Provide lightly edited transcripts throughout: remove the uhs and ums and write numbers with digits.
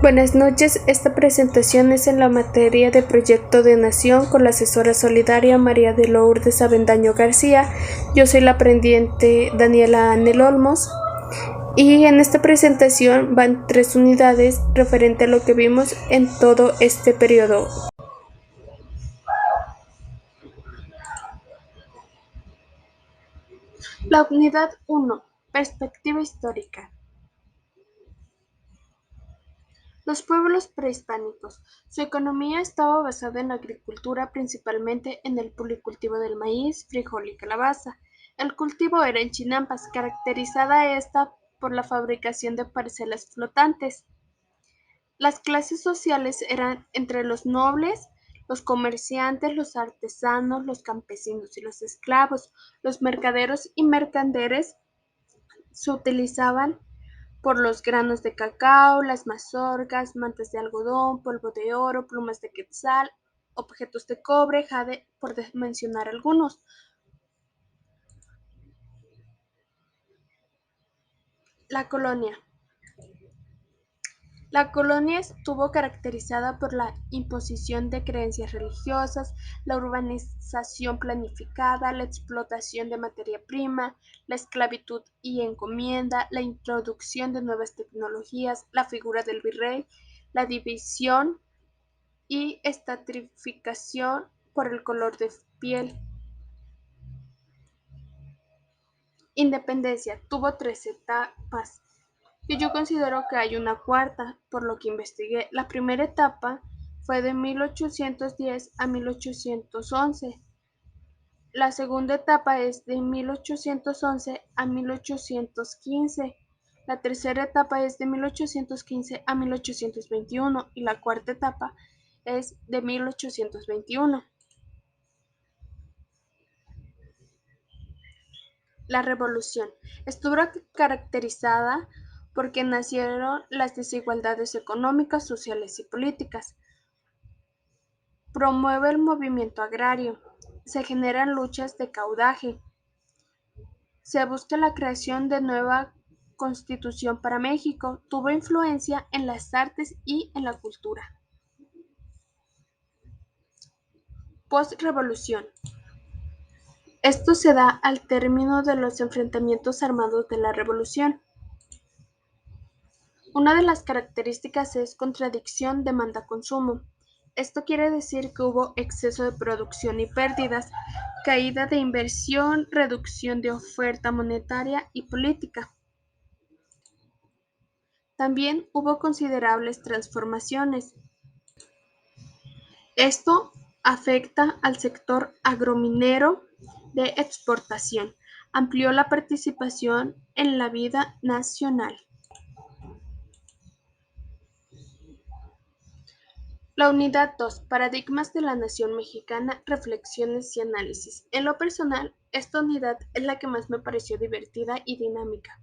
Buenas noches, esta presentación es en la materia de Proyecto de Nación con la asesora solidaria María de Lourdes Avendaño García. Yo soy la aprendiente Daniela Anel Olmos y en esta presentación van 3 unidades referente a lo que vimos en todo este periodo. La unidad 1, Perspectiva histórica. Los pueblos prehispánicos. Su economía estaba basada en la agricultura, principalmente en el policultivo del maíz, frijol y calabaza. El cultivo era en chinampas, caracterizada esta por la fabricación de parcelas flotantes. Las clases sociales eran entre los nobles, los comerciantes, los artesanos, los campesinos y los esclavos. Los mercaderos y mercaderes se utilizaban por los granos de cacao, las mazorcas, mantas de algodón, polvo de oro, plumas de quetzal, objetos de cobre, jade, por mencionar algunos. La colonia. La colonia estuvo caracterizada por la imposición de creencias religiosas, la urbanización planificada, la explotación de materia prima, la esclavitud y encomienda, la introducción de nuevas tecnologías, la figura del virrey, la división y estratificación por el color de piel. Independencia tuvo 3 etapas y yo considero que hay una cuarta, por lo que investigué. La primera etapa fue de 1810 a 1811. La segunda etapa es de 1811 a 1815. La tercera etapa es de 1815 a 1821 y la cuarta etapa es de 1821. La revolución estuvo caracterizada porque nacieron las desigualdades económicas, sociales y políticas. Promueve el movimiento agrario. Se generan luchas de caudaje. Se busca la creación de nueva constitución para México. Tuvo influencia en las artes y en la cultura. Post-revolución. Esto se da al término de los enfrentamientos armados de la revolución. Una de las características es contradicción demanda-consumo. Esto quiere decir que hubo exceso de producción y pérdidas, caída de inversión, reducción de oferta monetaria y política. También hubo considerables transformaciones. Esto afecta al sector agrominero de exportación, amplió la participación en la vida nacional. La unidad 2, Paradigmas de la Nación Mexicana, reflexiones y análisis. En lo personal, esta unidad es la que más me pareció divertida y dinámica.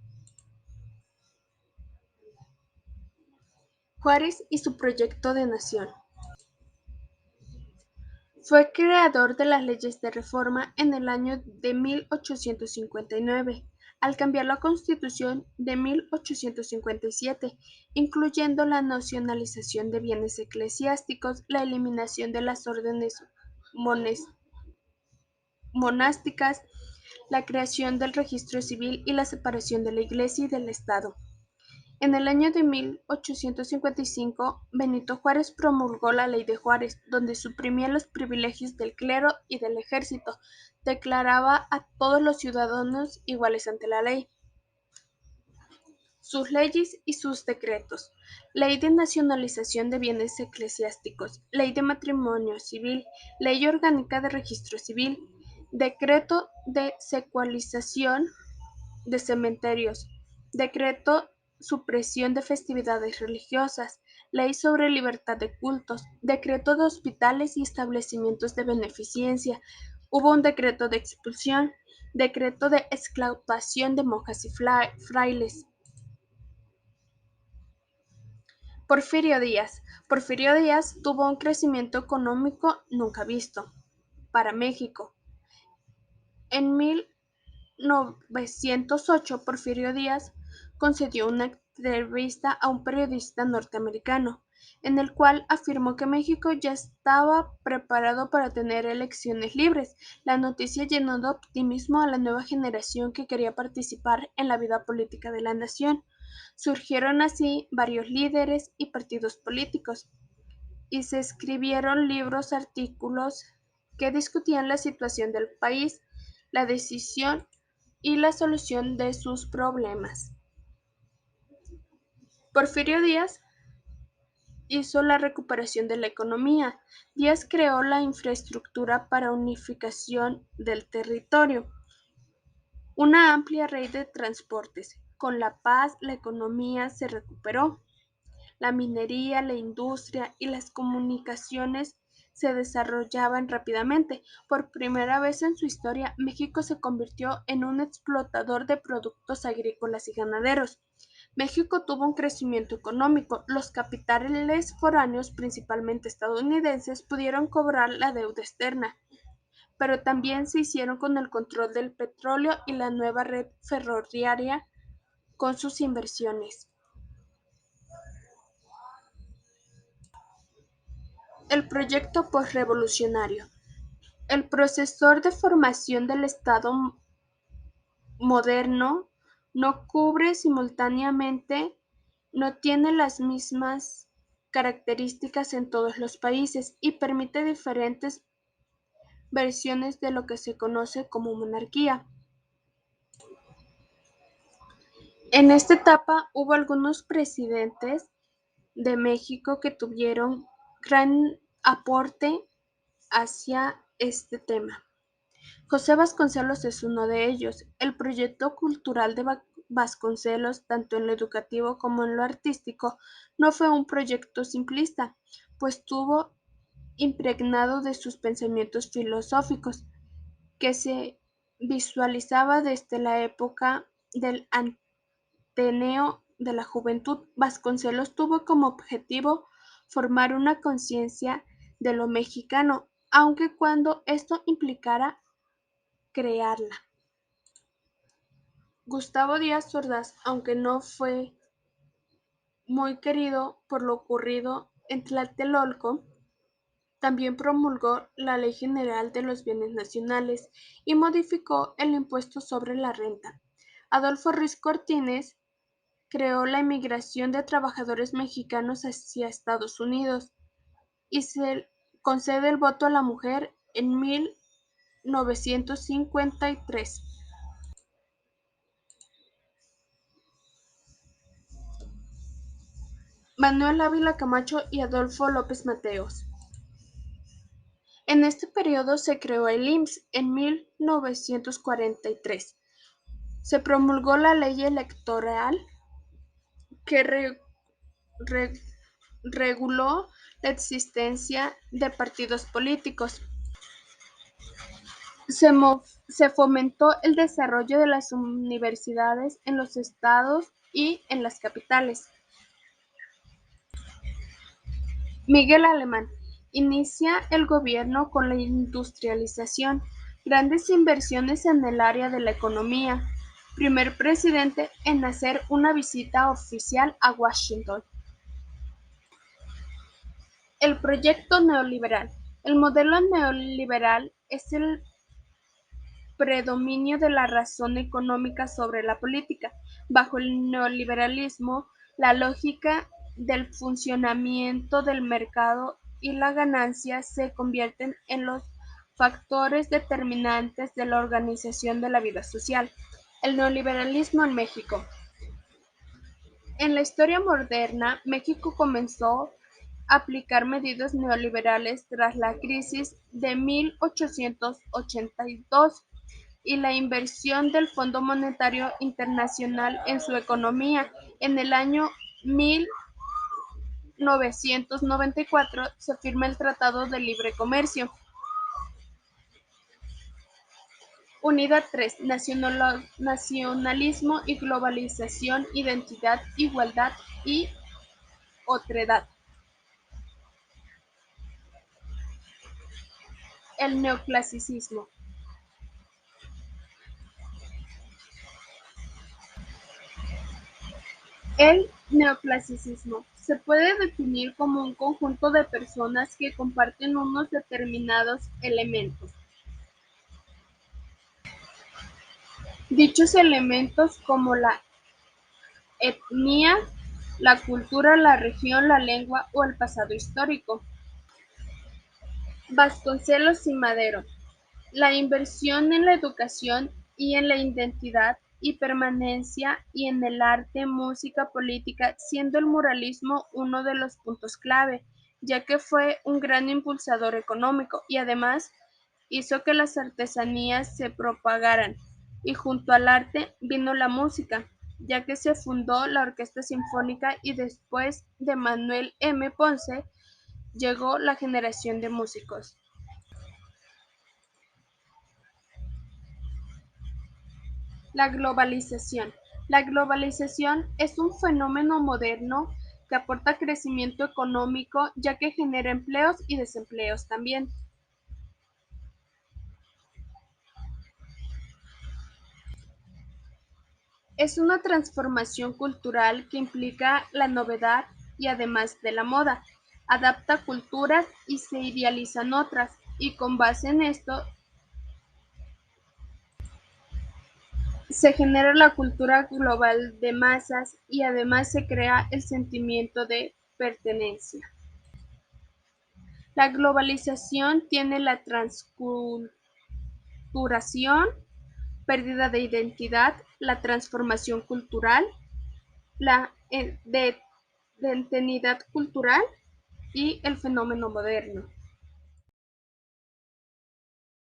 Juárez y su proyecto de nación. Fue creador de las leyes de reforma en el año de 1859, al cambiar la Constitución de 1857, incluyendo la nacionalización de bienes eclesiásticos, la eliminación de las órdenes monásticas, la creación del registro civil y la separación de la Iglesia y del Estado. En el año de 1855, Benito Juárez promulgó la Ley de Juárez, donde suprimía los privilegios del clero y del ejército, declaraba a todos los ciudadanos iguales ante la ley. Sus leyes y sus decretos. Ley de nacionalización de bienes eclesiásticos, Ley de matrimonio civil, Ley orgánica de registro civil, Decreto de secualización de cementerios, Decreto supresión de festividades religiosas, Ley sobre libertad de cultos, Decreto de hospitales y establecimientos de beneficencia. Hubo un decreto de expulsión, Decreto de exculpación de monjas y frailes. Porfirio Díaz. Porfirio Díaz tuvo un crecimiento económico nunca visto para México. En 1908, Porfirio Díaz concedió una entrevista a un periodista norteamericano, en el cual afirmó que México ya estaba preparado para tener elecciones libres. La noticia llenó de optimismo a la nueva generación que quería participar en la vida política de la nación. Surgieron así varios líderes y partidos políticos, y se escribieron libros, artículos que discutían la situación del país, la decisión y la solución de sus problemas. Porfirio Díaz hizo la recuperación de la economía. Díaz creó la infraestructura para unificación del territorio, una amplia red de transportes. Con la paz, la economía se recuperó. La minería, la industria y las comunicaciones se desarrollaban rápidamente. Por primera vez en su historia, México se convirtió en un explotador de productos agrícolas y ganaderos. México tuvo un crecimiento económico. Los capitales foráneos, principalmente estadounidenses, pudieron cobrar la deuda externa, pero también se hicieron con el control del petróleo y la nueva red ferroviaria con sus inversiones. El proyecto postrevolucionario. El proceso de formación del Estado moderno no cubre simultáneamente, no tiene las mismas características en todos los países y permite diferentes versiones de lo que se conoce como monarquía. En esta etapa hubo algunos presidentes de México que tuvieron gran aporte hacia este tema. José Vasconcelos es uno de ellos. El proyecto cultural de Vasconcelos, tanto en lo educativo como en lo artístico, no fue un proyecto simplista, pues estuvo impregnado de sus pensamientos filosóficos, que se visualizaba desde la época del Ateneo de la Juventud. Vasconcelos tuvo como objetivo formar una conciencia de lo mexicano, aunque cuando esto implicara crearla. Gustavo Díaz Ordaz, aunque no fue muy querido por lo ocurrido en Tlatelolco, también promulgó la Ley General de los Bienes Nacionales y modificó el impuesto sobre la renta. Adolfo Ruiz Cortines creó la inmigración de trabajadores mexicanos hacia Estados Unidos y se concede el voto a la mujer en 1953. Manuel Ávila Camacho y Adolfo López Mateos. En este periodo se creó el IMSS en 1943. Se promulgó la ley electoral que reguló la existencia de partidos políticos. Se fomentó el desarrollo de las universidades en los estados y en las capitales. Miguel Alemán inicia el gobierno con la industrialización, grandes inversiones en el área de la economía, primer presidente en hacer una visita oficial a Washington. El proyecto neoliberal. El modelo neoliberal es el predominio de la razón económica sobre la política. Bajo el neoliberalismo, la lógica del funcionamiento del mercado y la ganancia se convierten en los factores determinantes de la organización de la vida social. El neoliberalismo en México. En la historia moderna, México comenzó a aplicar medidas neoliberales tras la crisis de 1882 y la inversión del Fondo Monetario Internacional en su economía. En el año 1994 se firma el Tratado de Libre Comercio. Unidad 3. Nacionalismo y globalización, identidad, igualdad y otredad. El neoclasicismo. El neoclasicismo se puede definir como un conjunto de personas que comparten unos determinados elementos. Dichos elementos como la etnia, la cultura, la región, la lengua o el pasado histórico. Vasconcelos y Madero. La inversión en la educación y en la identidad y permanencia y en el arte, música, política, siendo el muralismo uno de los puntos clave, ya que fue un gran impulsador económico y además hizo que las artesanías se propagaran. Y junto al arte vino la música, ya que se fundó la Orquesta Sinfónica y después de Manuel M. Ponce llegó la generación de músicos. La globalización. La globalización es un fenómeno moderno que aporta crecimiento económico ya que genera empleos y desempleos también. Es una transformación cultural que implica la novedad y además de la moda, adapta culturas y se idealizan otras, y con base en esto se genera la cultura global de masas y además se crea el sentimiento de pertenencia. La globalización tiene la transculturación, pérdida de identidad, la transformación cultural, la identidad cultural y el fenómeno moderno.